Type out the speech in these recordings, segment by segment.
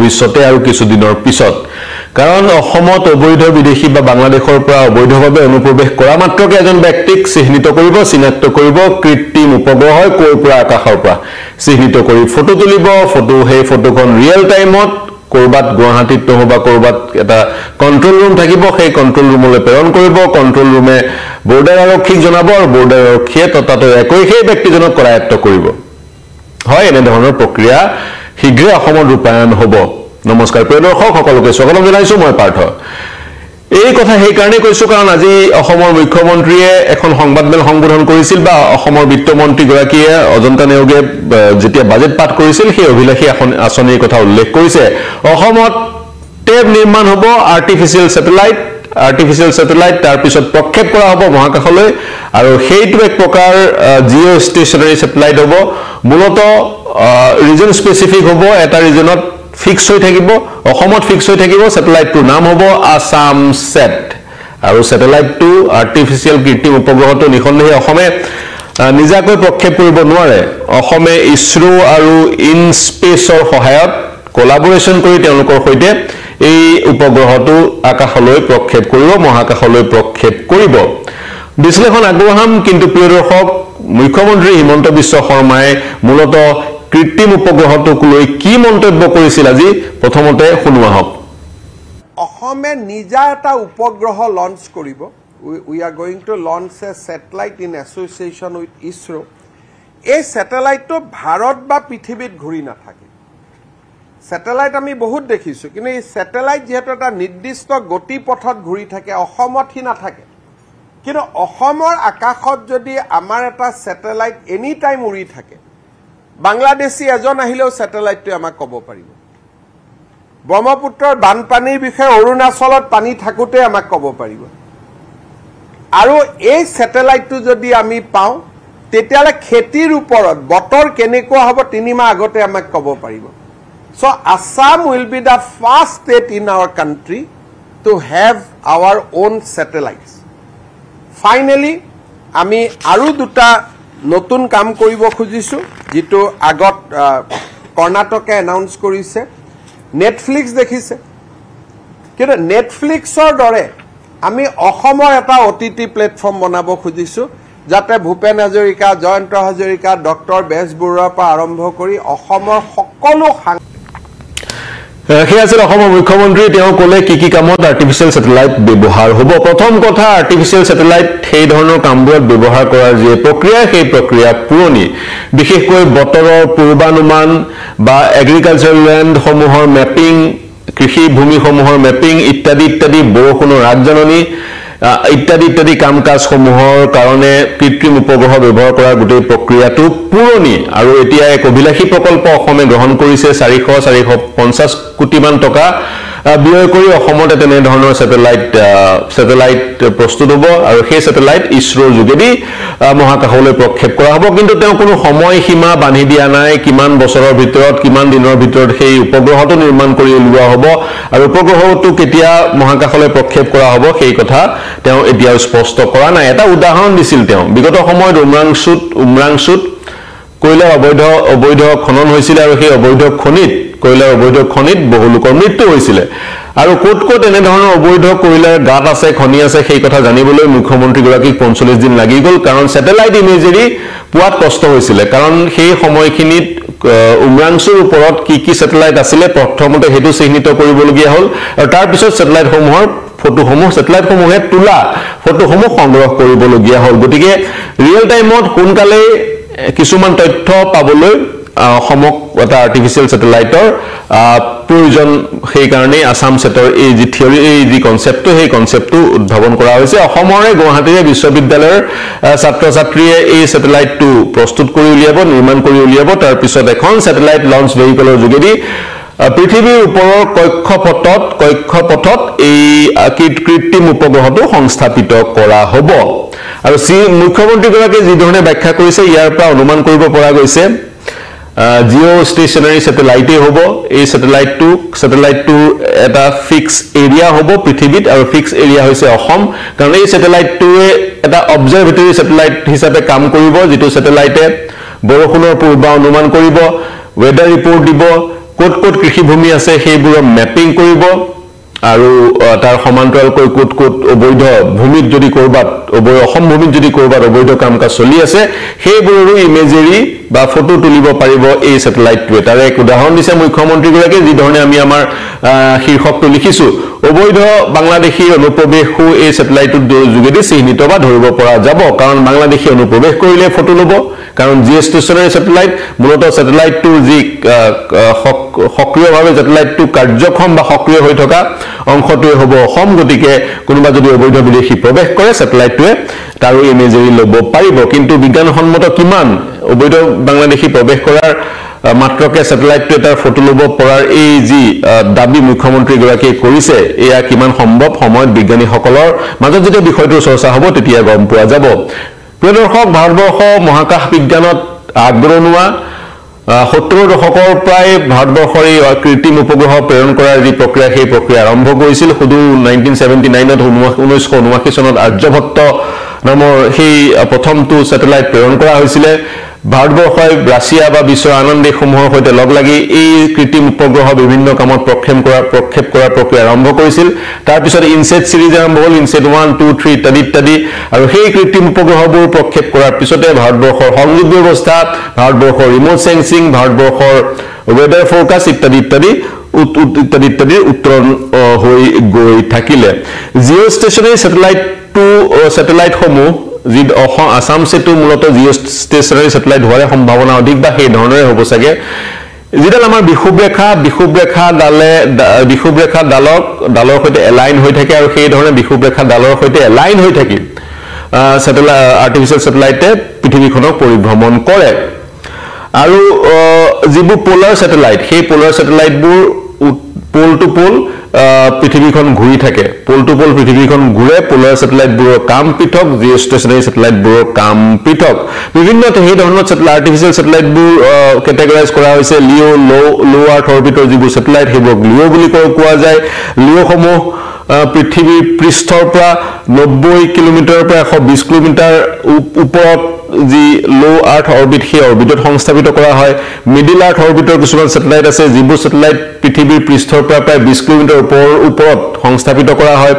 ভৱিষ্যতে আৰু কিছু দিনৰ পিছত কাৰণ অসমত অবৈধ বিদেশী বা বাংলাদেশৰ পৰা অবৈধভাৱে অনুপ্ৰৱেশ কৰা মাত্ৰকে এজন ব্যক্তিক চিহ্নিত কৰিব চিনাক্ত কৰিব কৃত্ৰিম উপগ্ৰহৰ কোৰ পৰা আকাশৰ পৰা চিহ্নিত কৰি ফটো তুলিব ফটো সেই ফটোখন ৰিয়েল টাইমত কৰবাত গুৱাহাটীত নহবা কৰবাত এটা কন্ট্ৰোল ৰুম থাকিব সেই কন্ট্ৰোল ৰুমলৈ প্ৰেৰণ কৰিব কন্ট্ৰোল ৰুমে বৰ্ডাৰ আৰক্ষীক জনাব আৰু বৰ্ডাৰ আৰক্ষীয়ে ততাতৈ একই সেই ব্যক্তিজনক কৰায়ত্ব কৰিব হয় এনে ধৰণৰ প্ৰক্ৰিয়া শীঘ্ৰে অসমত ৰূপায়ণ হ'ব নমস্কাৰ প্ৰিয় দৰ্শক সকলোকে স্বাগতম জনাইছো মই পাৰ্থ এই কথা সেই কাৰণে কৈছো কাৰণ আজি অসমৰ মুখ্যমন্ত্ৰীয়ে এখন সংবাদমেল সম্বোধন কৰিছিল বা অসমৰ বিত্তমন্ত্ৰী গৰাকীয়ে অজন্তা নেওগে যেতিয়া বাজেট পাঠ কৰিছিল সেই অভিলাষী আঁচনিৰ কথা উল্লেখ কৰিছে অসমত টেব নিৰ্মাণ হ'ব আৰ্টিফিচিয়েল স্যাটেলাইট তাৰ পিছত প্ৰক্ষেপ কৰা হ'ব মহাকাশলৈ আৰু সেইটো এক প্ৰকাৰ জিঅ' ষ্টেচনাৰী স্যাটেলাইট হ'ব মূলতঃ ৰিজন স্পেসিফিক হ'ব এটা ৰিজনত ফিক্স হৈ থাকিব অসমত ফিক্স হৈ থাকিব স্যাটেলাইটটোৰ নাম হ'ব আসাম সেট আৰু স্যাটেলাইটটো আৰ্টিফিচিয়েল কৃত্ৰিম উপগ্ৰহটো নিখনদেহে অসমে নিজাকৈ প্ৰক্ষেপ কৰিব নোৱাৰে অসমে ইছৰো আৰু ইনস্পেসৰ সহায়ত কোলাবোৰেচন কৰি তেওঁলোকৰ সৈতে এই উপগ্ৰহটো আকাশলৈ প্ৰক্ষেপ কৰিব মহাকাশলৈ প্ৰক্ষেপ কৰিব বিশ্লেষণ আগবঢ়াম কিন্তু প্ৰিয় দৰ্শক মুখ্যমন্ত্ৰী হিমন্ত বিশ্ব শৰ্মাই মূলতঃ কৃত্ৰিম উপগ্ৰহটোক লৈ কি মন্তব্য কৰিছিল আজি প্ৰথমতে শুনোৱা হওক অসমে নিজা এটা উপগ্ৰহ লঞ্চ কৰিব we are going to launch a satellite in association with ISRO এই স্যাটেলাইটটো ভাৰত বা পৃথিৱীত ঘূৰি নাথাকে স্যাটেলাইট আমি বহুত দেখিছো কিন্তু এই স্যাটেলাইট যেহেতু এটা নিৰ্দিষ্ট গতিপথত ঘূৰি থাকে অসমত হি নাথাকে কিন্তু অসমৰ আকাশত যদি আমাৰ এটা স্যাটেলাইট এনি টাইম উৰি থাকে বাংলাদেশী এজন আহিলেও স্যাটেলাইটটো আমাক ক'ব পাৰিব ব্ৰহ্মপুত্ৰৰ বানপানীৰ বিষয়ে অৰুণাচলত পানী থাকুতে আমাক ক'ব পাৰিব আৰু এই স্যাটেলাইটটো যদি আমি পাওঁ তেতিয়ালে খেতিৰ ওপৰত বতৰ কেনেকুৱা হ'ব 3 মাহ আগতে আমাক ক'ব পাৰিব so Assam will be the first state in our country to have our own satellites finally আমি আৰু দুটা নতুন কাম কৰিব খুজিছো যেটো আগত কৰ্ণাটকে এনাউন্স কৰিছে নেটফ্লিক্স দেখিছে কিন্তু নেটফ্লিক্সৰ দৰে আমি অসমৰ এটা OTT প্লেটফৰ্ম বনাব খুজিছো যাতে ভূপেন হাজৰিকা জয়ন্ত হাজৰিকা ডক্টৰ বেজবৰুৱাৰ পৰা আৰম্ভ কৰি অসমৰ সকলো সেই আছিল অসমৰ মুখ্যমন্ত্ৰী তেওঁ ক'লে কি কামত আৰ্টিফিচিয়েল স্যাটেলাইট ব্যৱহাৰ হ'ব প্ৰথম কথা আৰ্টিফিচিয়েল স্যাটেলাইট সেই ধৰণৰ কামবোৰত ব্যৱহাৰ কৰাৰ যে প্ৰক্ৰিয়া সেই প্ৰক্ৰিয়া পুৰণি বিশেষকৈ বতৰৰ পূৰ্বানুমান বা এগ্ৰিকালচাৰ ল্যান্ড সমূহৰ ম্যাপিং কৃষি ভূমি সমূহৰ ম্যাপিং ইত্যাদি বৰষুণৰ আগজননী ইত্যাদি কাম-কাজ সমূহৰ কাৰণে কৃত্ৰিম উপগ্ৰহ ব্যৱহাৰ কৰাৰ গোটেই প্ৰক্ৰিয়াটো পুৰণি আৰু এতিয়া এক অভিলাষী প্ৰকল্প অসমে গ্ৰহণ কৰিছে 450 কোটি মান টকা ব্যয় কৰি অসমত তেনে ধৰণৰ স্যাটেলাইট প্ৰস্তুত হ'ব আৰু সেই স্যাটেলাইট ইছৰোৰ যোগেদি মহাকাশলৈ প্ৰক্ষেপ কৰা হ'ব কিন্তু তেওঁ কোনো সময় সীমা বান্ধি দিয়া নাই কিমান বছৰৰ ভিতৰত কিমান দিনৰ ভিতৰত সেই উপগ্ৰহটো নিৰ্মাণ কৰি উলিওৱা হ'ব আৰু উপগ্ৰহটো কেতিয়া মহাকাশলৈ প্ৰক্ষেপ কৰা হ'ব সেই কথা তেওঁ এতিয়া স্পষ্ট কৰা নাই এটা উদাহৰণ দিছিল তেওঁ বিগত সময়ত উমৰাংচুত কয়লাৰ অবৈধ খনন হৈছিল আৰু সেই কয়লাৰ অবৈধ খনিত বহু লোকৰ মৃত্যু হৈছিল আৰু কোট এনে ধৰণৰ অবৈধ কয়লাৰ গাঁত আছে খনি আছে সেই কথা জানিবলৈ মুখ্যমন্ত্ৰী গৰাকীক 45 দিন লাগি গ'ল কাৰণ স্যাটেলাইট ইমেজেৰি পোৱাত কষ্ট হৈছিল কাৰণ সেই সময়খিনিত উমৰাংচুৰ ওপৰত কি স্যাটেলাইট আছিল প্ৰথমতে হেতু চিহ্নিত কৰিবলগীয়া হ'ল আৰু তাৰ পিছত স্যাটেলাইটসমূহৰ স্যাটেলাইটসমূহে তোলা ফটোসমূহ সংগ্ৰহ কৰিবলগীয়া হ'ল গতিকে ৰিয়েল টাইমত কোনকালে কিছুমান তথ্য পাবলৈ অসমক এটা আৰ্টিফিচিয়েল স্যাটেলাইটৰ প্ৰয়োজন সেই কাৰণে আসাম সেটৰ এই যি থিওৰি এই যি কনসেপ্ট সেই কনসেপ্টটো উদ্ভাৱন কৰা হৈছে অসমৰে গুৱাহাটীৰ বিশ্ববিদ্যালয়ৰ ছাত্ৰ-ছাত্ৰীয়ে এই স্যাটেলাইটটো প্ৰস্তুত কৰি উলিয়াব নিৰ্মাণ কৰি উলিয়াব তাৰ পিছত এখন স্যাটেলাইট লঞ্চ ভেহিকলৰ যোগেদি পৃথিৱীৰ ওপৰৰ কক্ষপথত এই কৃত্ৰিম উপগ্ৰহটো সংস্থাপিত কৰা হ'ব আৰু মুখ্যমন্ত্ৰী গৰাকীয়ে যি ধৰণে ব্যাখ্যা কৰিছে ইয়াৰ পৰা অনুমান কৰিব পৰা গৈছে জিঅ' ষ্টেচনাৰী স্যাটেলাইটে হ'ব এই স্যাটেলাইটটো এটা ফিক্স এৰিয়া হ'ব পৃথিৱীত আৰু ফিক্স এৰিয়া হৈছে অসম কাৰণ এই স্যাটেলাইটটোৱে এটা অবজাৰভেটৰি স্যাটেলাইট হিচাপে কাম কৰিব যেটো স্যাটেলাইটে বৰষুণৰ পূৰ্বানুমান কৰিব ওয়েদাৰ ৰিপৰ্ট দিব ক'ত ক'ত কৃষিভূমি আছে সেইবোৰৰ মেপিং কৰিব আৰু তাৰ সমান্তৰালকৈ ক'ত ক'ত অবৈধ ভূমিত যদি কৰবাত অসম ভূমিত যদি কৰবাত অবৈধ কাম কাজ চলি আছে সেইবোৰৰো ইমেজেৰি বা ফটো তুলিব পাৰিব এই স্যাটেলাইটটোৱে তাৰে এক উদাহৰণ দিছে মুখ্যমন্ত্ৰীগৰাকীয়ে যি ধৰণে আমি আমাৰ শীৰ্ষকটো লিখিছো অবৈধ বাংলাদেশী অনুপ্ৰৱেশো এই স্যাটেলাইটৰ যোগেদি চিহ্নিত বা ধৰিব পৰা যাব কাৰণ বাংলাদেশী অনুপ্ৰৱেশ কৰিলে ফটো ল'ব কাৰণ জিঅ'ষ্টেচনাৰী স্যাটেলাইট মূলত স্যাটেলাইটটোৰ যি সক্ৰিয়ভাৱে স্যাটেলাইটটো কাৰ্যক্ষম বা সক্ৰিয় হৈ থকা অংশটোৱে হ'ব অসম গতিকে কোনোবা যদি অবৈধ বিদেশী প্ৰৱেশ কৰে স্যাটেলাইটটোৱে তাৰো ইমেজেৰি ল'ব পাৰিব কিন্তু বিজ্ঞানসন্মত কিমান অবৈধ বাংলাদেশী প্ৰৱেশ কৰাৰ মাত্ৰকে স্যাটেলাইটটোৱে তাৰ ফটো ল'ব পৰাৰ এই যি দাবী মুখ্যমন্ত্ৰীগৰাকীয়ে কৰিছে এয়া কিমান সম্ভৱ সময়ত বিজ্ঞানীসকলৰ মাজত যেতিয়া বিষয়টোৰ চৰ্চা হ'ব তেতিয়া গম পোৱা যাব প্ৰিয় দৰ্শক ভাৰতবৰ্ষ মহাকাশ বিজ্ঞানত আগবঢ়োৱা 70 দশকৰ প্ৰায় ভাৰতবৰ্ষৰ এই কৃত্ৰিম উপগ্ৰহ প্ৰেৰণ কৰাৰ যি প্ৰক্ৰিয়া সেই প্ৰক্ৰিয়া আৰম্ভ কৰিছিল শুধু 1979 1979 চনত আৰ্যভট্ট নামৰ সেই প্ৰথমটো স্যাটেলাইট প্ৰেৰণ কৰা হৈছিল ভাৰতবৰ্ষই ৰাছিয়া বা বিশ্বৰ আন দেশসমূহৰ সৈতে লগ লাগি এই কৃত্ৰিম উপগ্ৰহ বিভিন্ন কামত প্ৰক্ষেপ কৰাৰ প্ৰক্ৰিয়া আৰম্ভ কৰিছিল তাৰ পিছত ইনসেট সিৰিজ আৰম্ভ হ'ল ইনসেট 1 2 3 ইত্যাদি আৰু সেই কৃত্ৰিম উপগ্ৰহবোৰ প্ৰক্ষেপ কৰাৰ পিছতে ভাৰতবৰ্ষৰ সংযোগ ব্যৱস্থা ভাৰতবৰ্ষৰ ৰিমোট সেন্সিং ভাৰতবৰ্ষৰ ওয়েদাৰ ফৰকাস্ট ইত্যাদি উত্তৰণ হৈ গৈ থাকিলে জিঅ'ষ্টেচনাৰী স্যাটেলাইটসমূহ যি আসাম সেতু মূলত জিঅ'ষ্টেচনাৰী স্যাটেলাইট হোৱাৰ সম্ভাৱনা অধিক বা সেই ধৰণৰে হ'ব চাগে যিডাল আমাৰ বিষুৱৰেখা ডালৰ সৈতে এলাইন হৈ থাকে আৰু সেই ধৰণে বিষুৱৰেখা ডালৰ সৈতে এলাইন হৈ থাকি আৰ্টিফিচিয়েল স্যাটেলাইটে পৃথিৱীখনক পৰিভ্ৰমণ কৰে আৰু যিবোৰ পোলাৰ স্যাটেলাইট সেই পোলাৰ স্যাটেলাইটবোৰ পোল টু পোল পৃথিৱীখন ঘূৰি থাকে পোল টু পোল পৃথিৱীখন ঘূৰে পোলাৰ স্যাটেলাইটবোৰৰ কাম পৃথক জিঅ'ষ্টেচনাৰী স্যাটেলাইটবোৰৰ কাম পৃথক বিভিন্ন সেই ধৰণৰ আৰ্টিফিচিয়েল স্যাটেলাইটবোৰ কেটেগৰাইজ কৰা হৈছে লো আৰ্থ অৰ্বিটৰ যিবোৰ স্যাটেলাইট সেইবোৰক লিঅ' বুলি কোৱা যায় লিঅ'সমূহ পৃথিৱীৰ পৃষ্ঠৰ পৰা 90 কিলোমিটাৰৰ পৰা 120 কিলোমিটাৰ ওপৰত যি লো আৰ্থ অৰ্বিট সেই অৰ্বিটত সংস্থাপিত কৰা হয় মিডল আৰ্থ অৰ্বিটৰ কিছুমান স্যাটেলাইট আছে যিবোৰ স্যাটেলাইট পৃথিৱীৰ পৃষ্ঠৰ পৰা প্ৰায় 20 কিলোমিটাৰ ওপৰত সংস্থাপিত কৰা হয়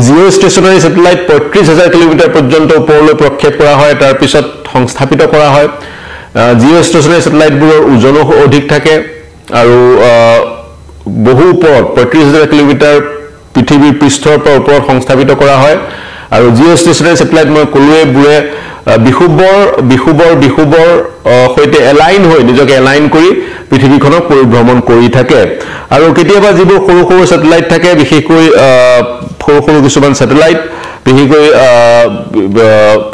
জিঅ'ষ্টেচনাৰী স্যাটেলাইট 35000 কিলোমিটাৰ পৰ্যন্ত ওপৰলৈ প্ৰক্ষেপ কৰা হয় তাৰ পিছত সংস্থাপিত কৰা হয় জিঅ'ষ্টেচনাৰী স্যাটেলাইটবোৰৰ ওজনো অধিক থাকে আৰু বহু ওপৰত 35000 কিলোমিটাৰ পৃথিৱীৰ পৃষ্ঠৰ পৰা ওপৰত সংস্থাপিত কৰা হয় আৰু জিঅ'ষ্টেচনাৰী স্যাটেলাইট মই কলোৱে বুৰে বিষুবৰ সৈতে এলাইন হৈ নিজকে এলাইন কৰি পৃথিৱীখনক পৰিভ্ৰমণ কৰি থাকে আৰু কেতিয়াবা যিবোৰ সৰু স্যাটেলাইট থাকে বিশেষকৈ সৰু কিছুমান স্যাটেলাইট বিশেষকৈ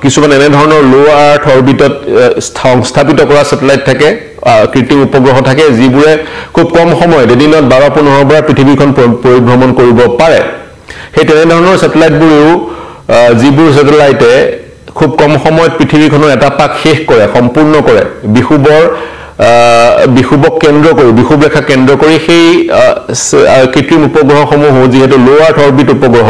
কিছুমান এনে ধৰণৰ লো আৰ্থ অৰ্বিটত সংস্থাপিত কৰা স্যাটেলাইট থাকে কৃত্ৰিম উপগ্ৰহ থাকে যিবোৰে খুব কম সময়ত এদিনত 12-15 বাৰ পৃথিৱীখন পৰিভ্ৰমণ কৰিব পাৰে সেই তেনে ধৰণৰ স্যাটেলাইটবোৰেও যিবোৰ স্যাটেলাইটে খুব কম সময়ত পৃথিৱীখনৰ এটা পাক শেষ কৰে সম্পূৰ্ণ কৰে বিষুৱক কেন্দ্ৰ কৰি বিষুৱৰেখা কেন্দ্ৰ কৰি সেই কৃত্ৰিম উপগ্ৰহসমূহ যিহেতু লো আৰ্থ অৰ্বিট উপগ্ৰহ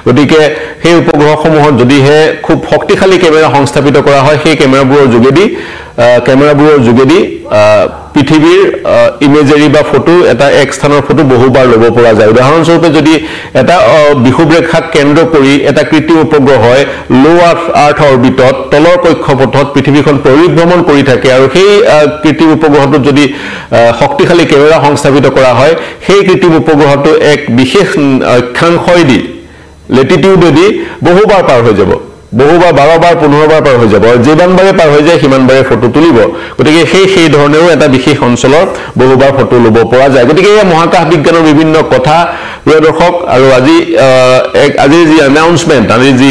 গতিকে সেই উপগ্ৰহসমূহত যদিহে খুব শক্তিশালী কেমেৰা সংস্থাপিত কৰা হয় সেই কেমেৰাবোৰৰ যোগেদি পৃথিৱীৰ ইমেজেৰি বা ফটো এটা এক স্থানৰ ফটো বহুবাৰ ল'ব পৰা যায় উদাহৰণস্বৰূপে যদি এটা বিষুৱৰেখাক কেন্দ্ৰ কৰি এটা কৃত্ৰিম উপগ্ৰহ হয় লো আৰ্থ অৰ্বিটত তলৰ কক্ষপথত পৃথিৱীখন পৰিভ্ৰমণ কৰি থাকে আৰু সেই কৃত্ৰিম উপগ্ৰহটোত যদি শক্তিশালী কেমেৰা সংস্থাপিত কৰা হয় সেই কৃত্ৰিম উপগ্ৰহটো এক বিশেষ অক্ষাংশই লেটিটিউডেদি বহুবাৰ পাৰ হৈ যাব বহুবাৰ 12 বাৰ 15 বাৰ পাৰ হৈ যাব আৰু যিমানবাৰে পাৰ হৈ যায় সিমানবাৰে ফটো তুলিব গতিকে সেই ধৰণেও এটা বিশেষ অঞ্চলৰ বহুবাৰ ফটো ল'ব পৰা যায় গতিকে এই মহাকাশ বিজ্ঞানৰ বিভিন্ন কথা প্ৰিয় দৰ্শক আৰু আজিৰ যি এনাউন্সমেন্ট আজি যি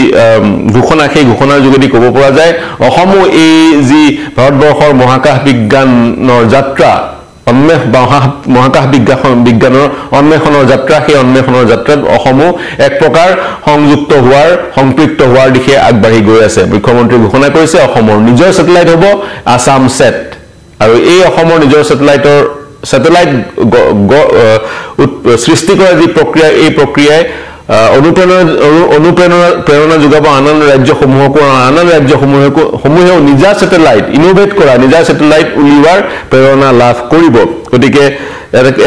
ঘোষণা সেই ঘোষণাৰ যোগেদি ক'ব পৰা যায় অসমো এই যি ভাৰতবৰ্ষৰ মহাকাশ বিজ্ঞানৰ যাত্ৰা মহাকাশ বিজ্ঞানৰ অন্বেষণৰ যাত্ৰা সেই অন্বেষণৰ যাত্ৰাত অসমো এক প্ৰকাৰ সম্পৃক্ত হোৱাৰ দিশে আগবাঢ়ি গৈ আছে মুখ্যমন্ত্ৰী ঘোষণা কৰিছে অসমৰ নিজৰ স্যাটেলাইট হ'ব আসাম সেট আৰু এই অসমৰ নিজৰ স্যাটেলাইট সৃষ্টি কৰা যি প্ৰক্ৰিয়া এই প্ৰক্ৰিয়াই অনুপ্ৰেৰণা যোগাব আন ৰাজ্যসমূহেও নিজা স্যাটেলাইট ইনোভেট কৰা নিজা স্যাটেলাইট উলিওৱাৰ প্ৰেৰণা লাভ কৰিব গতিকে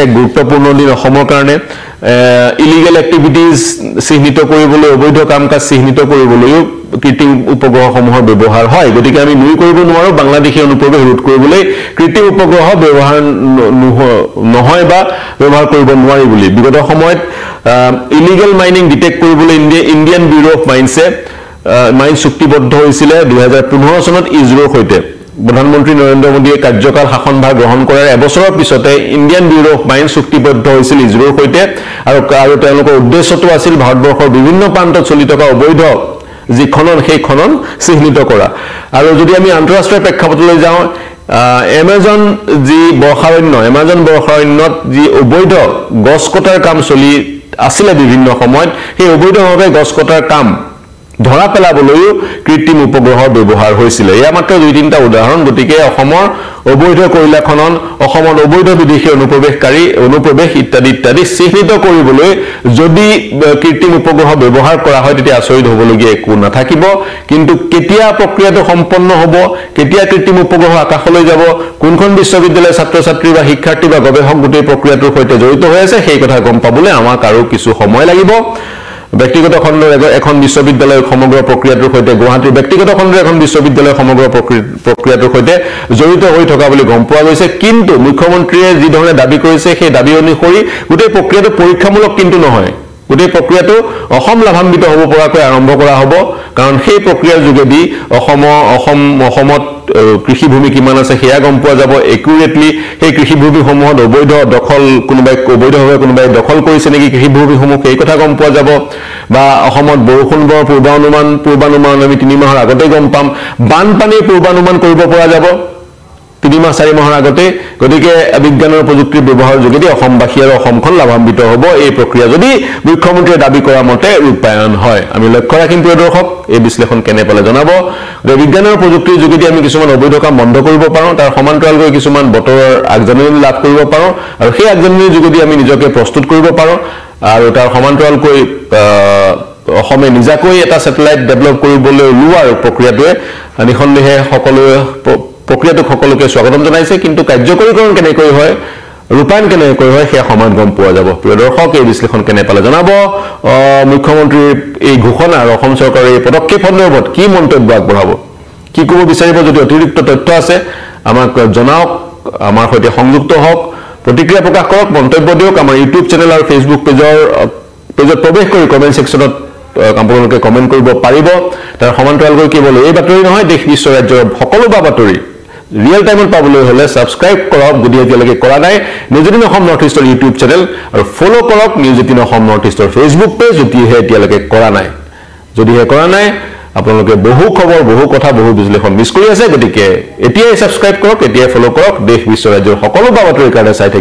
এক গুৰুত্বপূৰ্ণ দিন অসমৰ কাৰণে ইলিগেল এক্টিভিটিজ চিহ্নিত কৰিবলৈ অবৈধ কাম কাজ চিহ্নিত কৰিবলৈও কৃত্ৰিম উপগ্ৰহসমূহৰ ব্যৱহাৰ হয় গতিকে আমি নুই কৰিব নোৱাৰো বাংলাদেশী অনুপ্ৰৱেশ ৰোধ কৰিবলৈ কৃত্ৰিম উপগ্ৰহ ব্যৱহাৰ নহয় বা ব্যৱহাৰ কৰিব নোৱাৰি বুলি বিগত সময়ত ইলিগেল মাইনিং ডিটেক্ট কৰিবলৈ ইণ্ডিয়ান ব্যুৰো অফ মাইন্সে মাইন চুক্তিবদ্ধ হৈছিল 2015 চনত ইজৰোৰ সৈতে প্ৰধানমন্ত্ৰী নৰেন্দ্ৰ মোদীয়ে কাৰ্যকাল শাসনভাৰ গ্ৰহণ কৰাৰ এবছৰৰ পিছতে ইণ্ডিয়ান ব্যুৰো অফ মাইন চুক্তিবদ্ধ হৈছিল ইজৰোৰ সৈতে আৰু তেওঁলোকৰ উদ্দেশ্যটো আছিল ভাৰতবৰ্ষৰ বিভিন্ন প্ৰান্তত চলি থকা অবৈধ যি খনন সেই খনন চিহ্নিত কৰা আৰু যদি আমি আন্তঃৰাষ্ট্ৰীয় প্ৰেক্ষাপটলৈ যাওঁ এমাজন যি বৰ্ষাৰণ্যত যি অবৈধ গছ কটাৰ কাম চলি আছিলে বিভিন্ন সময়ত সেই অবৈধভাৱে গছ কটাৰ কাম ধৰা পেলাবলৈও কৃত্ৰিম উপগ্ৰহৰ ব্যৱহাৰ হৈছিল এয়া মাত্ৰ দুই তিনিটা উদাহৰণ গতিকে অসমৰ অবৈধ কয়লা খনন অসমত অবৈধ বিদেশী অনুপ্ৰৱেশ ইত্যাদি চিহ্নিত কৰিবলৈ যদি কৃত্ৰিম উপগ্ৰহ ব্যৱহাৰ কৰা হয় তেতিয়া আচৰিত হ'বলগীয়া একো নাথাকিব কিন্তু কেতিয়া প্ৰক্ৰিয়াটো সম্পন্ন হ'ব কেতিয়া কৃত্ৰিম উপগ্ৰহ আকাশলৈ যাব কোনখন বিশ্ববিদ্যালয়ৰ ছাত্ৰ-ছাত্ৰী বা শিক্ষাৰ্থী বা গৱেষক গোটেই প্ৰক্ৰিয়াটোৰ সৈতে জড়িত হৈ আছে সেই কথা গম পাবলৈ আমাক আৰু কিছু সময় লাগিব ব্যক্তিগত খণ্ডৰ এখন বিশ্ববিদ্যালয়ৰ সমগ্ৰ প্ৰক্ৰিয়াটোৰ সৈতে গুৱাহাটীৰ ব্যক্তিগত খণ্ডৰ এখন বিশ্ববিদ্যালয়ৰ সমগ্ৰ প্ৰক্ৰিয়াটোৰ সৈতে জড়িত হৈ থকা বুলি গম পোৱা গৈছে কিন্তু মুখ্যমন্ত্ৰীয়ে যি ধৰণে দাবী কৰিছে সেই দাবী অনুসৰি গোটেই প্ৰক্ৰিয়াটো পৰীক্ষামূলক কিন্তু নহয় গোটেই প্ৰক্ৰিয়াটো অসম লাভান্বিত হ'ব পৰাকৈ আৰম্ভ কৰা হ'ব কাৰণ সেই প্ৰক্ৰিয়াৰ যোগেদি অসমত কৃষিভূমি কিমান আছে সেয়া গম পোৱা যাব একুৰেটলি সেই কৃষিভূমিসমূহত অবৈধভাৱে কোনোবাই দখল কৰিছে নেকি কৃষিভূমিসমূহ সেই কথা গম পোৱা যাব বা অসমত বৰষুণৰ পূৰ্বানুমান আমি 3 মাহৰ আগতে গম পাম বানপানীৰ পূৰ্বানুমান কৰিব পৰা যাব 3 মাহ 4 মাহৰ আগতে গতিকে বিজ্ঞানৰ প্ৰযুক্তিৰ ব্যৱহাৰৰ যোগেদি অসমবাসী আৰু অসমখন লাভান্বিত হ'ব এই প্ৰক্ৰিয়া যদি মুখ্যমন্ত্ৰীয়ে দাবী কৰা মতে ৰূপায়ণ হয় আমি লক্ষ্য ৰাখিম প্ৰিয় দৰ্শক এই বিশ্লেষণ কেনে পালে জনাব যে বিজ্ঞানৰ প্ৰযুক্তিৰ যোগেদি আমি কিছুমান অবৈধ কাম বন্ধ কৰিব পাৰোঁ তাৰ সমান্তৰালকৈ কিছুমান বতৰৰ আগজাননী লাভ কৰিব পাৰোঁ আৰু সেই আগজাননীৰ যোগেদি আমি নিজকে প্ৰস্তুত কৰিব পাৰোঁ আৰু তাৰ সমান্তৰালকৈ অসমে নিজাকৈ এটা স্যাটেলাইট ডেভেলপ কৰিবলৈ লোৱাৰ প্ৰক্ৰিয়াটোৱে নিখন্দেহে প্ৰক্ৰিয়াটোক সকলোকে স্বাগতম জনাইছে কিন্তু কাৰ্যকৰীকৰণ কেনেকৈ হয় ৰূপায়ণ কেনেকৈ হয় সেয়া সময়ত গম পোৱা যাব প্ৰিয় দৰ্শক এই বিশ্লেষণ কেনে পালে জনাব মুখ্যমন্ত্ৰীৰ এই ঘোষণা আৰু অসম চৰকাৰৰ এই পদক্ষেপ সন্দৰ্ভত কি মন্তব্য আগবঢ়াব কি ক'ব বিচাৰিব যদি অতিৰিক্ত তথ্য আছে আমাক জনাওক আমাৰ সৈতে সংযুক্ত হওক প্ৰতিক্ৰিয়া প্ৰকাশ কৰক মন্তব্য দিয়ক আমাৰ ইউটিউব চেনেল আৰু ফেচবুক পেজত প্ৰৱেশ কৰি কমেন্ট সেকশনত আপোনালোকে কমেন্ট কৰিব পাৰিব তাৰ সমান্তৰালকৈ কেৱল এই বাতৰি নহয় দেশ বিশ্ব ৰাজ্যৰ সকলো বাতৰি ৰিয়েল টাইমত পাবলৈ হলে সাবস্ক্ৰাইব কৰক যদি এতিয়ালৈকে কৰা নাই নিউজ 18 অসম নৰ্থ ইষ্টৰ ইউটিউব চেনেল আৰু ফলো কৰক নিউজ 18 অসম নৰ্থ ইষ্টৰ ফেচবুক পেজ যদিহে এতিয়ালৈকে কৰা নাই আপোনালোকে বহু খবৰ বহু কথা বহু বিশ্লেষণ মিছ কৰি আছে গতিকে এতিয়াই সাবস্ক্ৰাইব কৰক এতিয়াই ফলো কৰক দেশ বিশ্ব ৰাজ্যৰ সকলো বাতৰিৰ কাৰণে চাই থাকিব